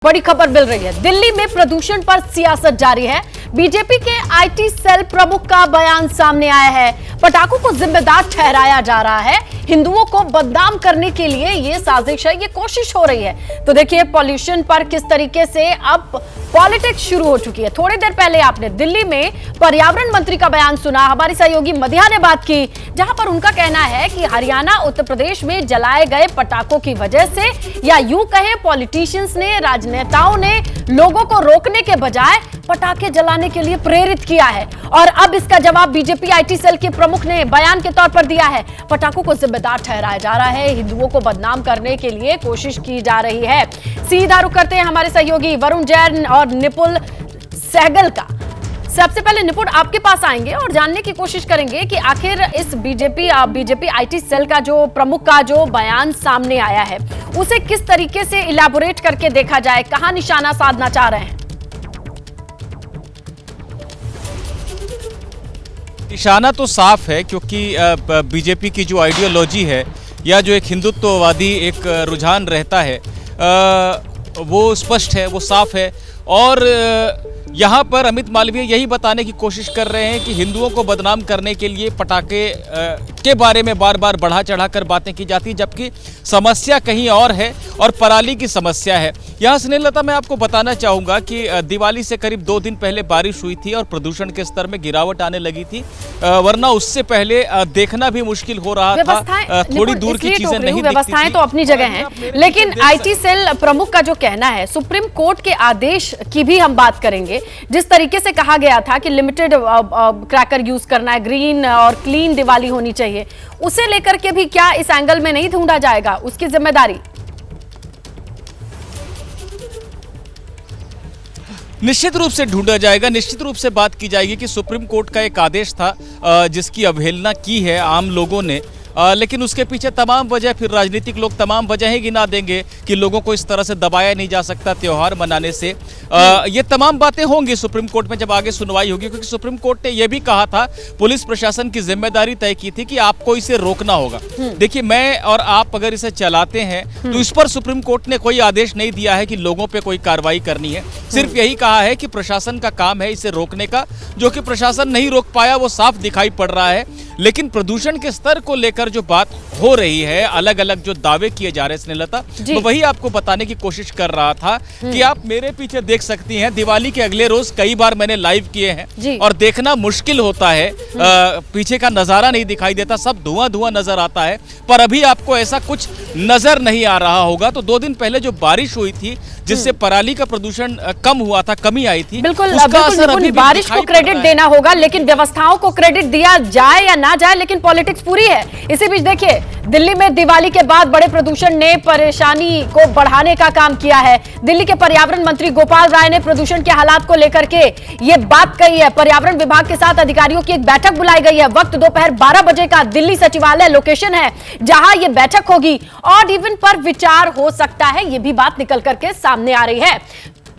बड़ी खबर मिल रही है। दिल्ली में प्रदूषण पर सियासत जारी है। बीजेपी के आईटी सेल प्रमुख का बयान सामने आया है। पटाखों को जिम्मेदार ठहराया जा रहा है। हिंदुओं को बदनाम करने के लिए ये साजिश है, ये कोशिश हो रही है। तो देखिए पॉल्यूशन पर किस तरीके से अब पॉलिटिक्स शुरू हो चुकी है। थोड़ी देर पहले आपने दिल्ली में पर्यावरण मंत्री का बयान सुना। हमारी सहयोगी मदिया ने बात की, जहां पर उनका कहना है कि हरियाणा, उत्तर प्रदेश में जलाए गए पटाखों की वजह से, या यूं कहें पॉलिटिशियंस ने, राजनेताओं ने लोगों को रोकने के बजाय पटाखे जलाने के लिए प्रेरित किया है। और अब इसका जवाब बीजेपी आईटी सेल के प्रमुख ने बयान के तौर पर दिया है। पटाखों को जिम्मेदार ठहराया जा रहा है, हिंदुओं को बदनाम करने के लिए कोशिश की जा रही है। सीधा रुख करते हैं हमारे सहयोगी वरुण जैन और निपुण सहगल का। सबसे पहले निपुण आपके पास आएंगे और जानने की कोशिश करेंगे कि आखिर इस बीजेपी आईटी सेल का जो प्रमुख का जो बयान सामने आया है, उसे किस तरीके से इलैबोरेट करके देखा जाए, कहां निशाना साधना चाह रहे हैं? निशाना तो साफ है, क्योंकि बीजेपी की जो आइडियोलॉजी है या जो एक हिंदुत्ववादी एक रुझान रहता है, वो स्पष्ट है, वो साफ है। और यहाँ पर अमित मालवीय यही बताने की कोशिश कर रहे हैं कि हिंदुओं को बदनाम करने के लिए पटाखे के बारे में बार बार बढ़ा चढ़ाकर बातें की जाती, जबकि समस्या कहीं और है और पराली की समस्या है। यहाँ स्नेहलता, मैं आपको बताना चाहूँगा कि दिवाली से करीब 2 दिन पहले बारिश हुई थी और प्रदूषण के स्तर में गिरावट आने लगी थी, वरना उससे पहले देखना भी मुश्किल हो रहा था। थोड़ी दूर की चीजें नहीं, व्यवस्थाएं तो अपनी जगह हैं, लेकिन आईटी सेल प्रमुख का जो कहना है, सुप्रीम कोर्ट के आदेश की भी हम बात करेंगे। जिस तरीके से कहा गया था कि लिमिटेड क्रैकर यूज करना है, ग्रीन और क्लीन दिवाली होनी चाहिए, उसे लेकर के भी क्या इस एंगल में नहीं ढूंढा जाएगा उसकी जिम्मेदारी? निश्चित रूप से ढूंढा जाएगा। निश्चित रूप से बात की जाएगी कि सुप्रीम कोर्ट का एक आदेश था जिसकी अवहेलना की है आम लोगों ने, लेकिन उसके पीछे तमाम वजह, फिर राजनीतिक लोग तमाम वजहें गिना देंगे कि लोगों को इस तरह से दबाया नहीं जा सकता त्योहार मनाने से। ये तमाम बातें होंगी सुप्रीम कोर्ट में जब आगे सुनवाई होगी, क्योंकि सुप्रीम कोर्ट ने यह भी कहा था, पुलिस प्रशासन की जिम्मेदारी तय की थी कि आपको इसे रोकना होगा। देखिए, मैं और आप अगर इसे चलाते हैं तो इस पर सुप्रीम कोर्ट ने कोई आदेश नहीं दिया है कि लोगों पे कोई कार्रवाई करनी है। सिर्फ यही कहा है कि प्रशासन का काम है इसे रोकने का, जो कि प्रशासन नहीं रोक पाया, वो साफ दिखाई पड़ रहा है। लेकिन प्रदूषण के स्तर को लेकर जो बात हो रही है, अलग अलग जो दावे किए जा रहे हैं स्नेहलता, तो वही आपको बताने की कोशिश कर रहा था कि आप मेरे पीछे देख सकती हैं, दिवाली के अगले रोज कई बार मैंने लाइव किए हैं और देखना मुश्किल होता है, पीछे का नजारा नहीं दिखाई देता, सब धुआं धुआं नजर आता है। पर अभी आपको ऐसा कुछ नजर नहीं आ रहा होगा। तो 2 दिन पहले जो बारिश हुई थी, जिससे पराली का प्रदूषण कम हुआ था, कमी आई थी, बिल्कुल बारिश को क्रेडिट देना होगा, लेकिन व्यवस्थाओं को क्रेडिट दिया जाए या ना जाए, लेकिन पॉलिटिक्स पूरी है। इसी बीच देखिए, दिल्ली में दिवाली के बाद बड़े प्रदूषण ने परेशानी को बढ़ाने का काम किया है। दिल्ली के पर्यावरण मंत्री गोपाल राय ने प्रदूषण के हालात को लेकर के ये बात कही है। पर्यावरण विभाग के साथ अधिकारियों की एक बैठक बुलाई गई है। वक्त दोपहर 12 बजे का दिल्ली सचिवालय लोकेशन है जहां ये बैठक होगी। ऑड इवन पर विचार हो सकता है, ये भी बात निकल करके सामने आ रही है।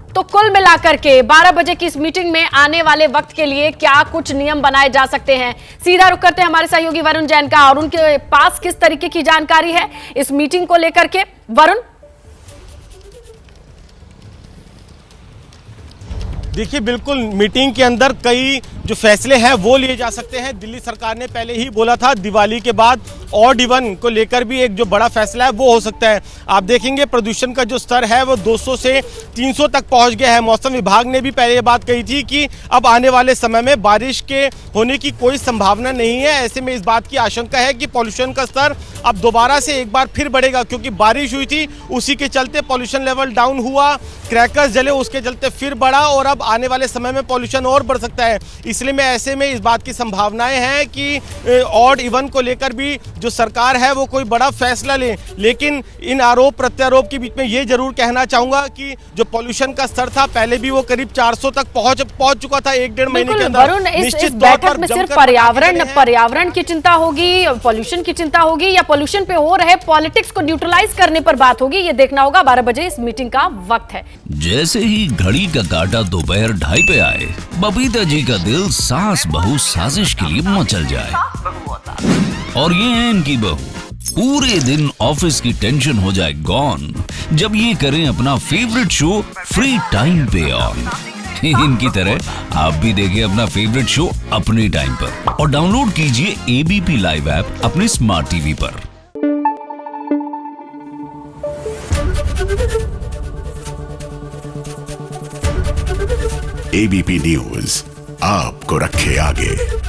तो कुल मिलाकर के 12 बजे की इस मीटिंग में आने वाले वक्त के लिए क्या कुछ नियम बनाए जा सकते हैं? सीधा रुख करते हैं हमारे सहयोगी वरुण जैन का, और उनके पास किस तरीके की जानकारी है इस मीटिंग को लेकर के। वरुण, देखिए, बिल्कुल मीटिंग के अंदर कई जो फैसले हैं वो लिए जा सकते हैं। दिल्ली सरकार ने पहले ही बोला था दिवाली के बाद ऑड इवन को लेकर भी एक जो बड़ा फैसला है वो हो सकता है। आप देखेंगे प्रदूषण का जो स्तर है वो 200 से 300 तक पहुंच गया है। मौसम विभाग ने भी पहले ये बात कही थी कि अब आने वाले समय में बारिश के होने की कोई संभावना नहीं है। ऐसे में इस बात की आशंका है कि पॉल्यूशन का स्तर अब दोबारा से एक बार फिर बढ़ेगा, क्योंकि बारिश हुई थी, उसी के चलते पॉल्यूशन लेवल डाउन हुआ, क्रैकर्स जले, उसके चलते फिर बढ़ा, और अब आने वाले समय में पॉल्यूशन और बढ़ सकता है। इसलिए में ऐसे में इस बात की संभावनाएं हैं कि ऑड इवन को लेकर भी जो सरकार है वो कोई बड़ा फैसला ले। लेकिन इन आरोप प्रत्यारोप के बीच में ये जरूर कहना चाहूंगा कि जो पॉल्यूशन का स्तर था पहले भी वो करीब 400 तक पहुंच चुका था 1-1.5 महीने के अंदर। निश्चित बैठक में सिर्फ पर्यावरण की चिंता होगी, पॉल्यूशन की चिंता होगी, या पॉल्यूशन पे हो रहे पॉलिटिक्स को न्यूट्रलाइज करने पर बात होगी, ये देखना होगा। 12 बजे इस मीटिंग का वक्त है। जैसे ही घड़ी का काटा दोपहर 2:30 पे आए, बबीता जी का दिल सास बहू साजिश के लिए मचल जाए। और ये है इनकी बहू, पूरे दिन ऑफिस की टेंशन हो जाए गॉन जब ये करें अपना फेवरेट शो फ्री टाइम पे ऑन। इनकी तरह आप भी देखें अपना फेवरेट शो अपने टाइम पर और डाउनलोड कीजिए एबीपी लाइव ऐप अपने स्मार्ट टीवी पर। एबीपी न्यूज आपको रखे आगे।